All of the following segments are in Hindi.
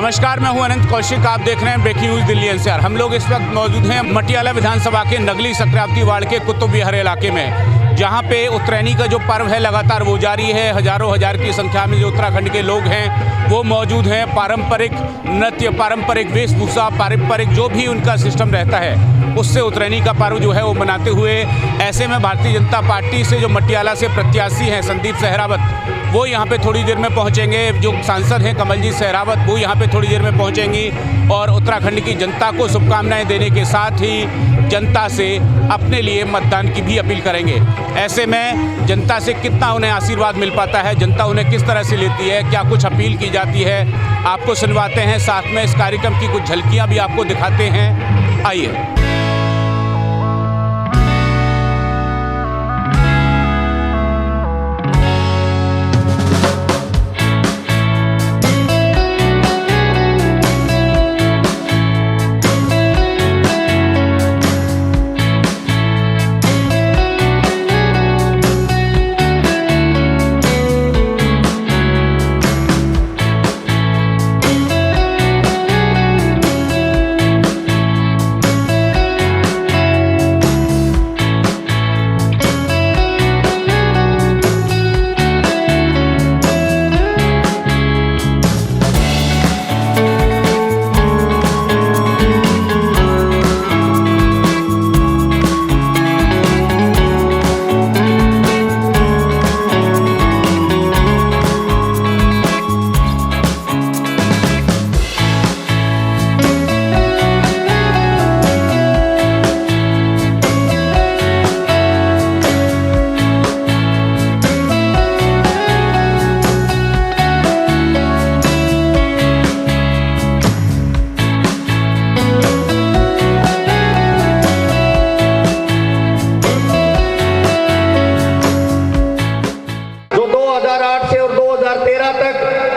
नमस्कार, मैं हूं अनंत कौशिक। आप देख रहे हैं ब्रेकिंग न्यूज दिल्ली एनसीआर। हम लोग इस वक्त मौजूद हैं मटियाला विधानसभा के नगली सक्रावती वार्ड के कुतुब विहार इलाके में, जहां पे उत्तरायणी का जो पर्व है लगातार वो जारी है। हजारों हजार की संख्या में जो उत्तराखंड के लोग हैं वो मौजूद हैं। पारंपरिक नृत्य, पारंपरिक वेशभूषा, पारंपरिक जो भी उनका सिस्टम रहता है उससे उत्तरायणी का पर्व जो है वो मनाते हुए, ऐसे में भारतीय जनता पार्टी से जो मटियाला से प्रत्याशी हैं संदीप सहरावत, वो यहाँ पे थोड़ी देर में पहुँचेंगे। जो सांसद हैं कमलजीत सहरावत, वो यहाँ पे थोड़ी देर में पहुँचेंगी और उत्तराखंड की जनता को शुभकामनाएं देने के साथ ही जनता से अपने लिए मतदान की भी अपील करेंगे। ऐसे में जनता से कितना उन्हें आशीर्वाद मिल पाता है, जनता उन्हें किस तरह से लेती है, क्या कुछ अपील की जाती है, आपको सुनवाते हैं। साथ में इस कार्यक्रम की कुछ झलकियाँ भी आपको दिखाते हैं। आइए।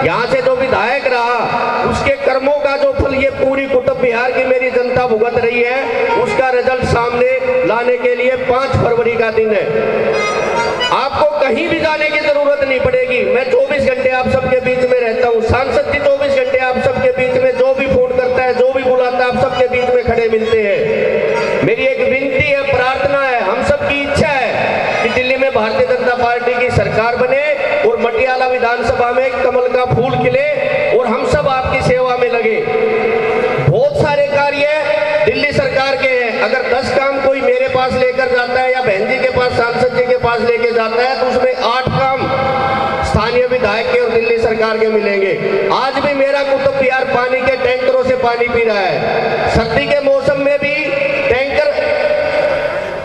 यहाँ से जो विधायक रहा उसके कर्मों का जो फल ये पूरी कुतुब विहार की मेरी जनता भुगत रही है, उसका रिजल्ट सामने लाने के लिए 5 फरवरी का दिन है। आपको कहीं भी जाने की जरूरत नहीं पड़ेगी। मैं 24 घंटे आप सबके बीच में रहता हूँ। सांसद जी 24 घंटे आप सबके बीच में, जो भी फोन करता है, जो भी बुलाता है, आप सबके बीच में खड़े मिलते हैं। मेरी एक विनती है, प्रार्थना है, हम सबकी इच्छा है कि दिल्ली में भारतीय जनता पार्टी की सरकार बने और मटियाला विधानसभा में कमल का फूल खिले और हम सब आपकी सेवा में लगे। बहुत सारे कार्य दिल्ली सरकार के हैं। अगर 10 काम कोई मेरे पास लेकर जाता है या बहन जी के पास, सांसद जी के पास लेके जाता है, तो उसमें 8 काम स्थानीय विधायक के और दिल्ली सरकार के मिलेंगे। आज भी मेरा कुतुब विहार पानी के टैंकरों से पानी पी रहा है। सर्दी के मौसम में भी टैंकर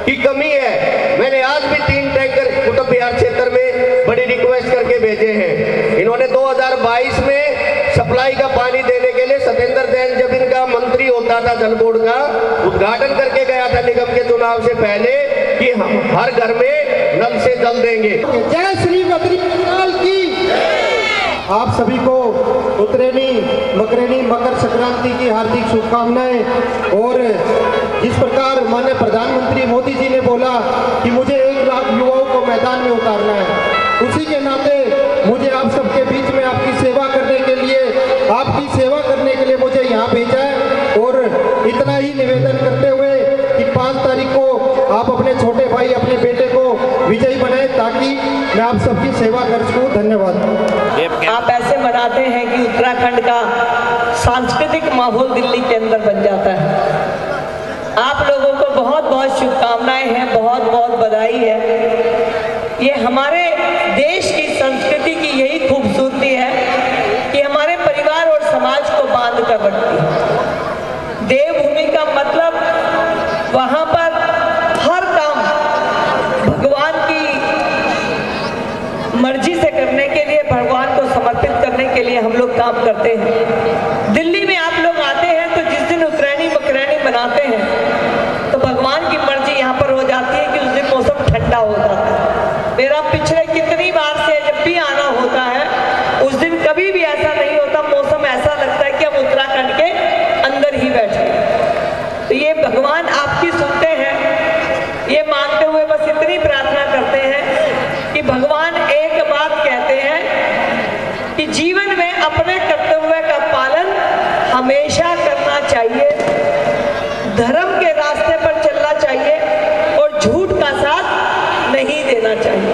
की कमी है। मैंने आज भी 3 टैंकर कुतुब विहार क्षेत्र में बड़ी रिक्वेस्ट करके भेजे हैं। इन्होंने 2022 में सप्लाई का पानी देने के लिए सत्येंद्र जैन, जब इनका मंत्री होता था जल बोर्ड का, उद्घाटन करके गया था निगम के चुनाव से पहले कि हम हर घर में नल से जल देंगे। जय श्री बद्रीनाथ की। आप सभी को उत्तरायणी मकर संक्रांति की हार्दिक शुभकामनाएं। और जिस प्रकार माननीय प्रधानमंत्री मोदी जी ने बोला कि मुझे 1 लाख युवाओं को मैदान में उतारना है, उसी के नाते मुझे आप सबके बीच में आपकी सेवा करने के लिए मुझे यहाँ भेजा है। और इतना ही निवेदन करते हुए कि 5 तारीख को आप अपने छोटे भाई, अपने बेटे को विजयी बनाए ताकि मैं आप सबकी सेवा कर सकूँ। धन्यवाद। आप ऐसे मनाते हैं कि उत्तराखंड का सांस्कृतिक माहौल दिल्ली के अंदर बन जाता है। आप लोगों को बहुत बहुत शुभकामनाएं हैं, बहुत बहुत बधाई है। ये हमारे देश की संस्कृति की यही खूबसूरती है कि हमारे परिवार और समाज को बांध कर रखती है। देवभूमि का मतलब वहां पर हर काम भगवान की मर्जी से करने के लिए, भगवान को समर्पित करने के लिए हम लोग काम करते हैं। दिल्ली में आप लोग आते हैं तो जिस दिन उत्तरायणी मकरायणी मनाते हैं तो भगवान की मर्जी यहाँ पर हो जाती है कि उस दिन मौसम ठंडा हो जाता है। मेरा पिछले कितनी बार से जब भी आना होता है, उस दिन कभी भी ऐसा नहीं होता, मौसम ऐसा लगता है कि हम उत्तराखंड के अंदर ही बैठे। तो ये भगवान आपकी सुनते हैं, ये मांगते हुए बस इतनी प्रार्थना करते हैं कि भगवान एक बात कहते हैं कि जीवन में अपने कर्तव्य का पालन हमेशा करना चाहिए, धर्म के रास्ते पर चलना चाहिए और झूठ का साथ नहीं देना चाहिए।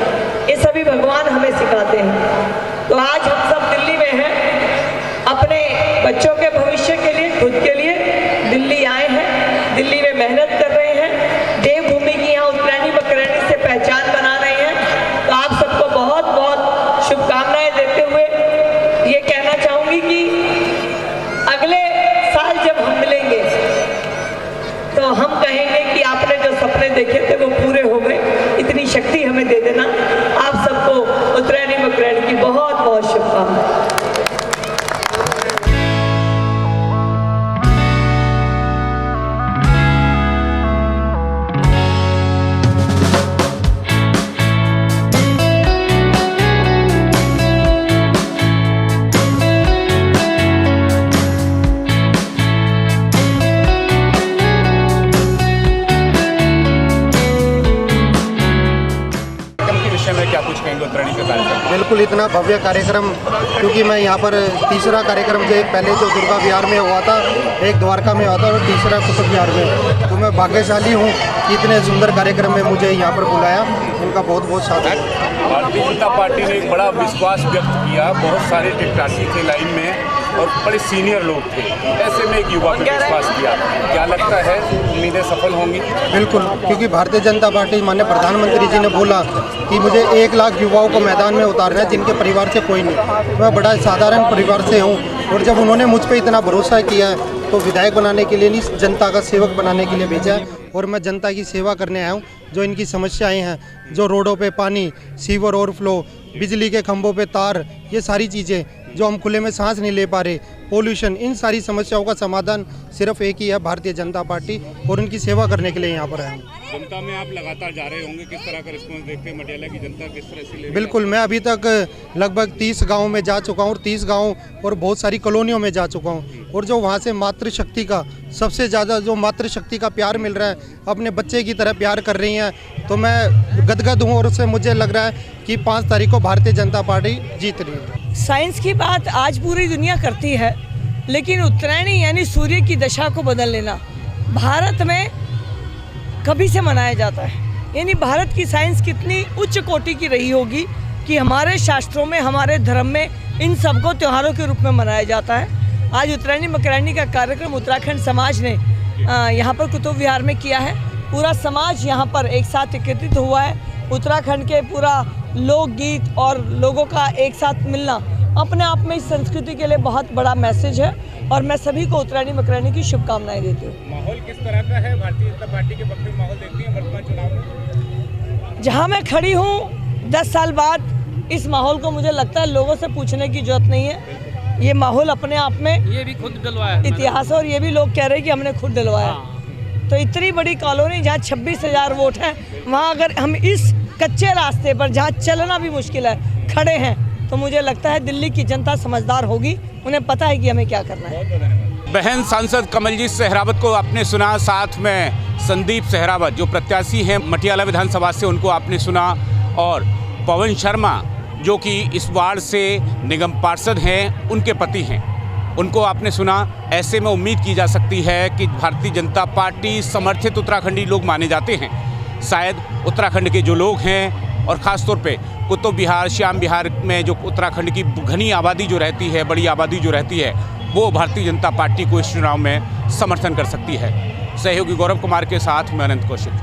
ये सभी भगवान हमें सिखाते हैं। तो आज हम सब दिल्ली में हैं, अपने बच्चों के भविष्य के लिए, खुद के लिए दिल्ली आए हैं, दिल्ली में मेहनत कर रहे हैं, देवभूमि की यहाँ उत्तरायणी मकरैनी से पहचान बना रहे हैं। तो आप सबको बहुत बहुत शुभकामनाएं देते हुए ये कहना चाहूँगी कि अगले साल जब हम मिलेंगे तो हम कहेंगे कि आपने जो सपने देखे थे वो पूरे हो गए, इतनी शक्ति हमें दे देना। आप सबको उत्तरायणी मकरैनी की बहुत बहुत शुभकामनाएं। क्या कुछ कहेंगे उत्तरायणी के कार्यक्रम? बिल्कुल, इतना भव्य कार्यक्रम, क्योंकि मैं यहाँ पर तीसरा कार्यक्रम जो एक पहले जो दुर्गा विहार में हुआ था, एक द्वारका में हुआ था और तीसरा कुतुब विहार में, तो मैं भाग्यशाली हूँ कि इतने सुंदर कार्यक्रम में मुझे यहाँ पर बुलाया। उनका बहुत बहुत स्वागत। भारतीय जनता पार्टी ने एक बड़ा विश्वास व्यक्त किया, बहुत सारे टिकटासी थे लाइन में और बड़े सीनियर लोग थे, ऐसे में एक युवा पे विश्वास किया। क्या लगता है उम्मीदें सफल होंगी? बिल्कुल, क्योंकि भारतीय जनता पार्टी माननीय प्रधानमंत्री जी ने बोला कि मुझे 1 लाख युवाओं को मैदान में उतारना है जिनके परिवार से कोई नहीं। मैं बड़ा साधारण परिवार से हूँ और जब उन्होंने मुझ पर इतना भरोसा किया है तो विधायक बनाने के लिए नहीं, जनता का सेवक बनाने के लिए भेजा है और मैं जनता की सेवा करने आया हूँ। जो इनकी समस्याएं हैं, जो रोडों पे पानी, सीवर ओवरफ्लो, बिजली के खंभों पे तार, ये सारी चीज़ें जो हम खुले में सांस नहीं ले पा रहे, पोल्यूशन, इन सारी समस्याओं का समाधान सिर्फ एक ही है, भारतीय जनता पार्टी, और उनकी सेवा करने के लिए यहाँ पर आया हूँ। जनता में आप लगातार जा रहे होंगे, किस तरह का रिस्पॉन्स देखते हैं? मटियाला की जनता किस तरह से ले रही है? बिल्कुल, मैं अभी तक लगभग 30 गाँव में जा चुका हूँ और 30 गाँव और बहुत सारी कॉलोनियों में जा चुका हूँ, और जो वहाँ से मातृशक्ति का सबसे ज़्यादा जो मातृशक्ति का प्यार मिल रहा है, अपने बच्चे की तरह प्यार कर रही हैं, तो मैं गदगद हूँ और उससे मुझे लग रहा है कि 5 तारीख को भारतीय जनता पार्टी जीत रही है। साइंस की बात आज पूरी दुनिया करती है, लेकिन उत्तरायणी यानी सूर्य की दशा को बदल लेना भारत में कभी से मनाया जाता है। यानी भारत की साइंस कितनी उच्च कोटि की रही होगी कि हमारे शास्त्रों में, हमारे धर्म में इन सबको त्योहारों के रूप में मनाया जाता है। आज उत्तरायणी मकरैनी का कार्यक्रम उत्तराखंड समाज ने यहाँ पर कुतुब विहार में किया है। पूरा समाज यहाँ पर एक साथ एकत्रित हुआ है। उत्तराखंड के पूरा लोकगीत और लोगों का एक साथ मिलना अपने आप में इस संस्कृति के लिए बहुत बड़ा मैसेज है, और मैं सभी को उत्तरायणी मकरैनी की शुभकामनाएं देती हूँ। माहौल किस तरह का है? भारतीय जनता पार्टी के पक्ष में माहौल देखती हैं वर्तमान चुनाव में? जहाँ मैं खड़ी हूँ 10 साल बाद, इस माहौल को मुझे लगता है लोगों से पूछने की जरूरत नहीं है। ये माहौल अपने आप में ये भी खुद डलवाया इतिहास है, और ये भी लोग कह रहे हैं कि हमने खुद डलवाया। तो इतनी बड़ी कॉलोनी जहाँ 26,000 वोट हैं, वहाँ अगर हम इस कच्चे रास्ते पर जहाँ चलना भी मुश्किल है खड़े हैं, तो मुझे लगता है दिल्ली की जनता समझदार होगी, उन्हें पता है कि हमें क्या करना है। बहन सांसद कमलजीत सहरावत को आपने सुना, साथ में संदीप सहरावत जो प्रत्याशी हैं मटियाला विधानसभा से, उनको आपने सुना, और पवन शर्मा जो कि इस वार्ड से निगम पार्षद हैं, उनके पति हैं, उनको आपने सुना। ऐसे में उम्मीद की जा सकती है कि भारतीय जनता पार्टी समर्थित उत्तराखंडी लोग माने जाते हैं। शायद उत्तराखंड के जो लोग हैं, और ख़ास तौर पे कुतुब विहार, श्याम विहार में जो उत्तराखंड की घनी आबादी जो रहती है, बड़ी आबादी जो रहती है, वो भारतीय जनता पार्टी को इस चुनाव में समर्थन कर सकती है। सहयोगी गौरव कुमार के साथ मैं अनंत कौशिक।